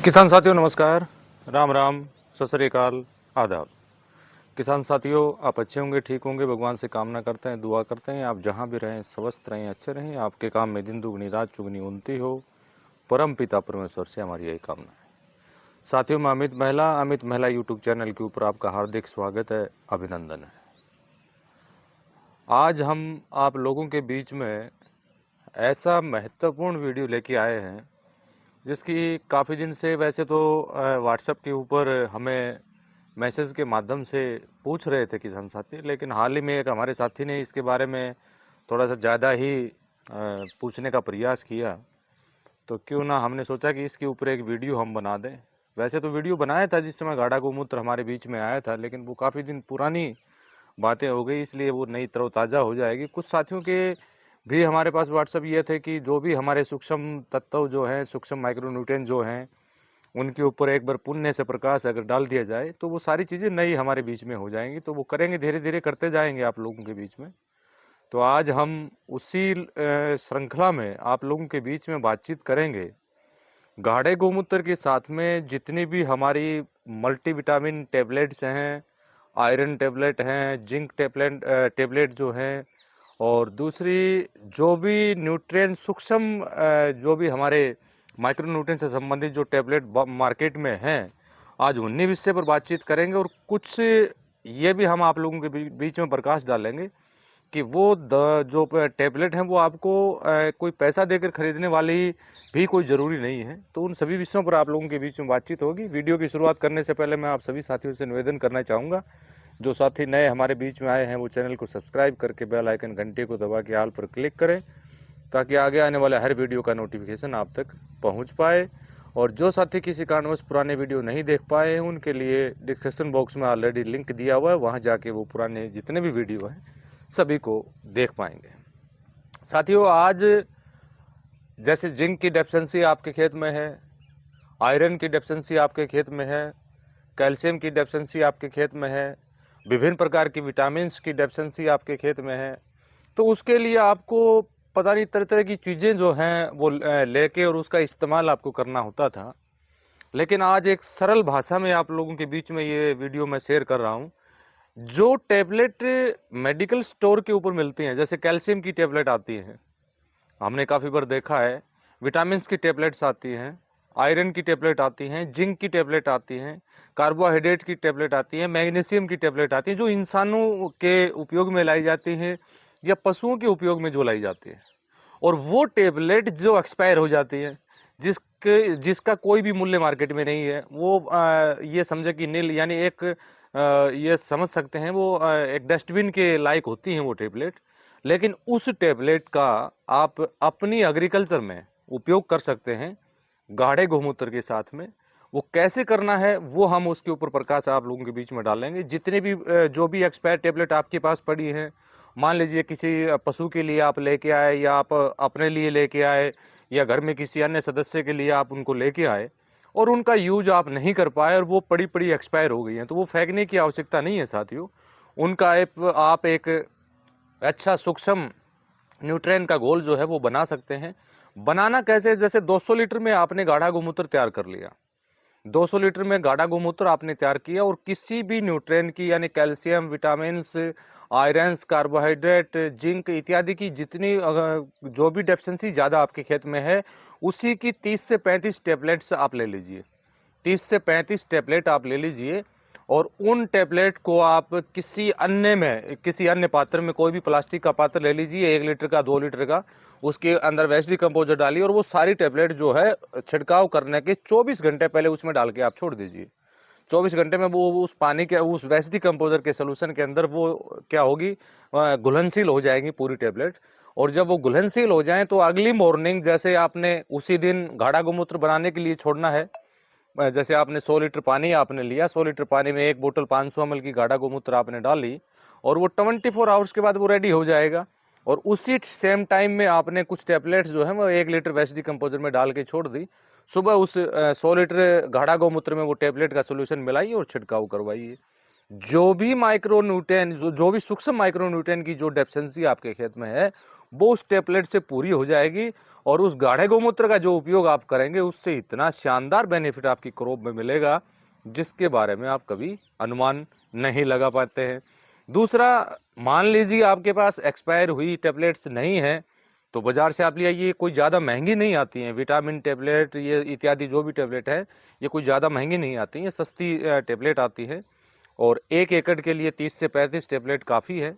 किसान साथियों नमस्कार, राम राम, सत श्री अकाल, आदाब। किसान साथियों, आप अच्छे होंगे, ठीक होंगे, भगवान से कामना करते हैं, दुआ करते हैं आप जहां भी रहें स्वस्थ रहें, अच्छे रहें, आपके काम में दिन दुगनी रात चुगनी उन्नति हो। परम पिता परमेश्वर से हमारी यही कामना है। साथियों, मैं अमित महिला यूट्यूब चैनल के ऊपर आपका हार्दिक स्वागत है, अभिनंदन है। आज हम आप लोगों के बीच में ऐसा महत्वपूर्ण वीडियो लेके आए हैं जिसकी काफ़ी दिन से वैसे तो व्हाट्सएप के ऊपर हमें मैसेज के माध्यम से पूछ रहे थे किसान साथी, लेकिन हाल ही में एक हमारे साथी ने इसके बारे में थोड़ा सा ज़्यादा ही पूछने का प्रयास किया, तो क्यों ना हमने सोचा कि इसके ऊपर एक वीडियो हम बना दें। वैसे तो वीडियो बनाया था जिस समय गाढ़ा गोमूत्र हमारे बीच में आया था, लेकिन वो काफ़ी दिन पुरानी बातें हो गई, इसलिए वो नई तरोताज़ा हो जाएगी। कुछ साथियों के भी हमारे पास व्हाट्सअप ये थे कि जो भी हमारे सूक्ष्म तत्व जो हैं, सूक्ष्म माइक्रोन्यूट्रिएंट जो हैं, उनके ऊपर एक बार पुण्य से प्रकाश अगर डाल दिया जाए तो वो सारी चीज़ें नई हमारे बीच में हो जाएंगी। तो वो करेंगे, धीरे धीरे करते जाएंगे आप लोगों के बीच में। तो आज हम उसी श्रृंखला में आप लोगों के बीच में बातचीत करेंगे। गाढ़े गोमूत्र के साथ में जितनी भी हमारी मल्टीविटामिन टेबलेट्स हैं, आयरन टेबलेट हैं, जिंक टेबलेट जो हैं, और दूसरी जो भी न्यूट्रिएंट सूक्ष्म जो भी हमारे माइक्रो न्यूट्रिएंट से संबंधित जो टेबलेट मार्केट में हैं, आज उन्हीं विषय पर बातचीत करेंगे। और कुछ ये भी हम आप लोगों के बीच में प्रकाश डालेंगे कि वो जो टेबलेट हैं वो आपको कोई पैसा देकर खरीदने वाली भी कोई ज़रूरी नहीं है। तो उन सभी विषयों पर आप लोगों के बीच में बातचीत होगी। वीडियो की शुरुआत करने से पहले मैं आप सभी साथियों से निवेदन करना चाहूँगा, जो साथी नए हमारे बीच में आए हैं वो चैनल को सब्सक्राइब करके बेल आइकन घंटे को दबा के ऑल पर क्लिक करें, ताकि आगे आने वाले हर वीडियो का नोटिफिकेशन आप तक पहुंच पाए। और जो साथी किसी कारणवश पुराने वीडियो नहीं देख पाए हैं, उनके लिए डिस्क्रिप्शन बॉक्स में ऑलरेडी लिंक दिया हुआ है, वहां जाके वो पुराने जितने भी वीडियो हैं सभी को देख पाएंगे। साथियों, आज जैसे जिंक की डेफिशिएंसी आपके खेत में है, आयरन की डेफिशिएंसी आपके खेत में है, कैल्शियम की डेफिशिएंसी आपके खेत में है, विभिन्न प्रकार की विटामिन्स की डेफिशिएंसी आपके खेत में है, तो उसके लिए आपको पता नहीं तरह तरह की चीज़ें जो हैं वो लेके और उसका इस्तेमाल आपको करना होता था। लेकिन आज एक सरल भाषा में आप लोगों के बीच में ये वीडियो मैं शेयर कर रहा हूँ। जो टैबलेट मेडिकल स्टोर के ऊपर मिलती हैं, जैसे कैल्शियम की टैबलेट आती है, हमने काफ़ी बार देखा है, विटामिन्स की टैबलेट्स आती हैं, आयरन की टैबलेट आती हैं, जिंक की टैबलेट आती हैं, कार्बोहाइड्रेट की टैबलेट आती है, मैग्नीशियम की टैबलेट आती है, जो इंसानों के उपयोग में लाई जाती हैं या पशुओं के उपयोग में जो लाई जाती है। और वो टैबलेट जो एक्सपायर हो जाती है, जिसका कोई भी मूल्य मार्केट में नहीं है, वो ये समझे कि नील, यानी एक ये समझ सकते हैं वो एक डस्टबिन के लायक होती हैं वो टैबलेट। लेकिन उस टैबलेट का आप अपनी एग्रीकल्चर में उपयोग कर सकते हैं गाढ़े गोमूत्र के साथ में। वो कैसे करना है वो हम उसके ऊपर प्रकाश आप लोगों के बीच में डालेंगे। जितने भी जो भी एक्सपायर टैबलेट आपके पास पड़ी हैं, मान लीजिए किसी पशु के लिए आप लेके आए, या आप अपने लिए लेके आए, या घर में किसी अन्य सदस्य के लिए आप उनको लेके आए और उनका यूज आप नहीं कर पाए और वो पड़ी पड़ी एक्सपायर हो गई हैं, तो वो फेंकने की आवश्यकता नहीं है साथियों। उनका आप एक अच्छा सूक्ष्म न्यूट्रिएंट का घोल जो है वो बना सकते हैं। बनाना कैसे? जैसे 200 लीटर में आपने गाढ़ा गोमूत्र तैयार कर लिया, 200 लीटर में गाढ़ा गोमूत्र आपने तैयार किया, और किसी भी न्यूट्रिएंट की, यानी calcium, vitamins, irons, carbohydrate, zinc इत्यादि की जितनी जो भी डेफिशिएंसी ज़्यादा आपके खेत में है, उसी की 30 से 35 टैबलेट्स आप ले लीजिए। 30 से 35 टैबलेट आप ले लीजिए, और उन टैबलेट को आप किसी अन्य पात्र में, कोई भी प्लास्टिक का पात्र ले लीजिए, 1 लीटर का, 2 लीटर का, उसके अंदर वेस्ट डिकम्पोजर डालिए, और वो सारी टैबलेट जो है छिड़काव करने के 24 घंटे पहले उसमें डाल के आप छोड़ दीजिए। 24 घंटे में वो उस पानी के, उस वेस्ट डिकम्पोजर के सोल्यूशन के अंदर वो क्या होगी, घुलनशील हो जाएंगी पूरी टैबलेट। और जब वो घुलनशील हो जाएं तो अगली मॉर्निंग, जैसे आपने उसी दिन गाढ़ा गोमूत्र बनाने के लिए छोड़ना है, जैसे आपने 100 लीटर पानी आपने लिया, 100 लीटर पानी में 1 बोतल 500 ml की गाढ़ा गोमूत्र आपने डाली, और वो 24 आवर्स के बाद वो रेडी हो जाएगा। और उसी सेम टाइम में आपने कुछ टैबलेट्स जो है वो 1 लीटर वेस्ट डिकम्पोजर में डाल के छोड़ दी। सुबह उस 100 लीटर गाढ़ा गोमूत्र में वो टैबलेट का सोल्यूशन मिलाइए और छिड़काव करवाइए। जो भी माइक्रो न्यूट्रिएंट, जो भी सूक्ष्म माइक्रो न्यूट्रिएंट की जो डेफिशिएंसी आपके खेत में है, वो उस टेबलेट से पूरी हो जाएगी और उस गाढ़े गोमूत्र का जो उपयोग आप करेंगे उससे इतना शानदार बेनिफिट आपकी क्रॉप में मिलेगा जिसके बारे में आप कभी अनुमान नहीं लगा पाते हैं। दूसरा, मान लीजिए आपके पास एक्सपायर हुई टेबलेट्स नहीं है तो बाजार से आप ले आइए, कोई ज़्यादा महंगी नहीं आती हैं। विटामिन टेबलेट ये इत्यादि जो भी टेबलेट है ये कोई ज़्यादा महंगी नहीं आती हैं, सस्ती टेबलेट आती है और 1 एकड़ के लिए 30 से 35 टेबलेट काफ़ी है,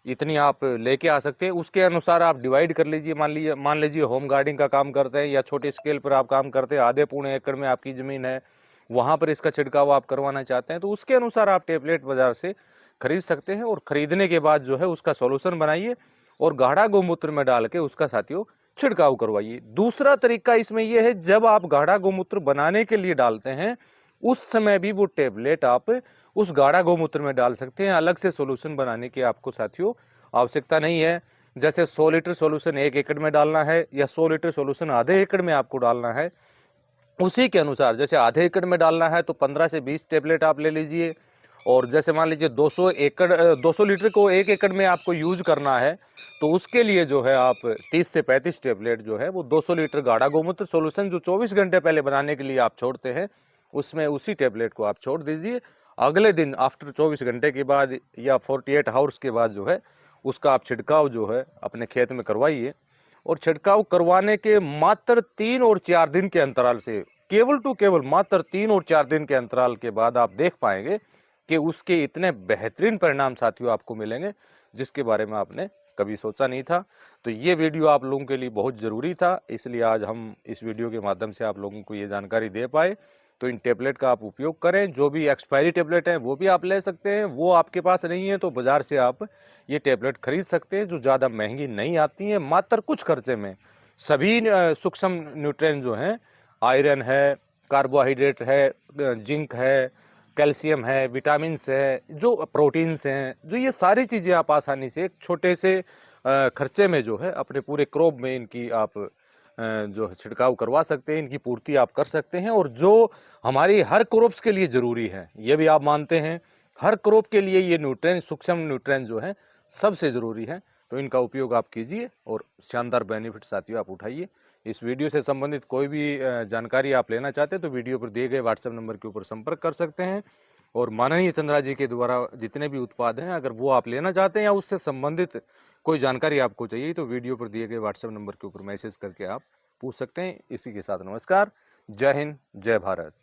इतनी आप लेके आ सकते हैं। उसके अनुसार आप डिवाइड कर लीजिए। मान लीजिए होम गार्डनिंग का काम करते हैं या छोटे स्केल पर आप काम करते हैं, आधे पौने एकड़ में आपकी ज़मीन है, वहाँ पर इसका छिड़काव आप करवाना चाहते हैं तो उसके अनुसार आप टेबलेट बाज़ार से खरीद सकते हैं और ख़रीदने के बाद जो है उसका सॉल्यूशन बनाइए और गाढ़ा गोमूत्र में डाल के उसका साथियों छिड़काव करवाइए। दूसरा तरीका इसमें यह है, जब आप गाढ़ा गोमूत्र बनाने के लिए डालते हैं उस समय भी वो टेबलेट आप उस गाढ़ा गोमूत्र में डाल सकते हैं। अलग से सॉल्यूशन बनाने की आपको साथियों आवश्यकता नहीं है। जैसे 100 लीटर सॉल्यूशन 1 एकड़ में डालना है या 100 लीटर सॉल्यूशन आधे एकड़ में आपको डालना है, उसी के अनुसार जैसे आधे एकड़ में डालना है तो 15 से 20 टेबलेट आप ले लीजिए। और जैसे मान लीजिए 200 लीटर को 1 एकड़ में आपको यूज करना है तो उसके लिए जो है आप 30 से 35 टेबलेट जो है वो 200 लीटर गाढ़ा गोमूत्र सॉल्यूशन जो 24 घंटे पहले बनाने के लिए आप छोड़ते हैं उसमें उसी टेबलेट को आप छोड़ दीजिए। अगले दिन आफ्टर 24 घंटे के बाद या 48 आवर्स के बाद जो है उसका आप छिड़काव जो है अपने खेत में करवाइए। और छिड़काव करवाने के मात्र 3 और 4 दिन के अंतराल से, केवल मात्र 3 और 4 दिन के अंतराल के बाद आप देख पाएंगे कि उसके इतने बेहतरीन परिणाम साथियों आपको मिलेंगे जिसके बारे में आपने कभी सोचा नहीं था। तो ये वीडियो आप लोगों के लिए बहुत ज़रूरी था, इसलिए आज हम इस वीडियो के माध्यम से आप लोगों को ये जानकारी दे पाए। तो इन टेबलेट का आप उपयोग करें, जो भी एक्सपायरी टेबलेट हैं वो भी आप ले सकते हैं, वो आपके पास नहीं है तो बाज़ार से आप ये टेबलेट खरीद सकते हैं जो ज़्यादा महंगी नहीं आती हैं, मात्र कुछ खर्चे में सभी सूक्ष्म न्यूट्रिएंट जो हैं, आयरन है, कार्बोहाइड्रेट है, जिंक है, कैल्शियम है, विटामिन्स है, जो प्रोटीन्स हैं, जो ये सारी चीज़ें आप आसानी से एक छोटे से खर्चे में जो है अपने पूरे क्रॉप में इनकी आप जो है छिड़काव करवा सकते हैं, इनकी पूर्ति आप कर सकते हैं। और जो हमारी हर क्रॉप्स के लिए ज़रूरी है, ये भी आप मानते हैं, हर क्रॉप के लिए ये न्यूट्रिएंट सूक्ष्म न्यूट्रिएंट जो है सबसे ज़रूरी है। तो इनका उपयोग आप कीजिए और शानदार बेनिफिट साथियों आप उठाइए। इस वीडियो से संबंधित कोई भी जानकारी आप लेना चाहते हैं तो वीडियो पर दिए गए व्हाट्सएप नंबर के ऊपर संपर्क कर सकते हैं। और माननीय चंद्रा जी के द्वारा जितने भी उत्पाद हैं अगर वो आप लेना चाहते हैं या उससे संबंधित कोई जानकारी आपको चाहिए तो वीडियो पर दिए गए व्हाट्सएप नंबर के ऊपर मैसेज करके आप पूछ सकते हैं। इसी के साथ नमस्कार, जय हिंद, जय भारत।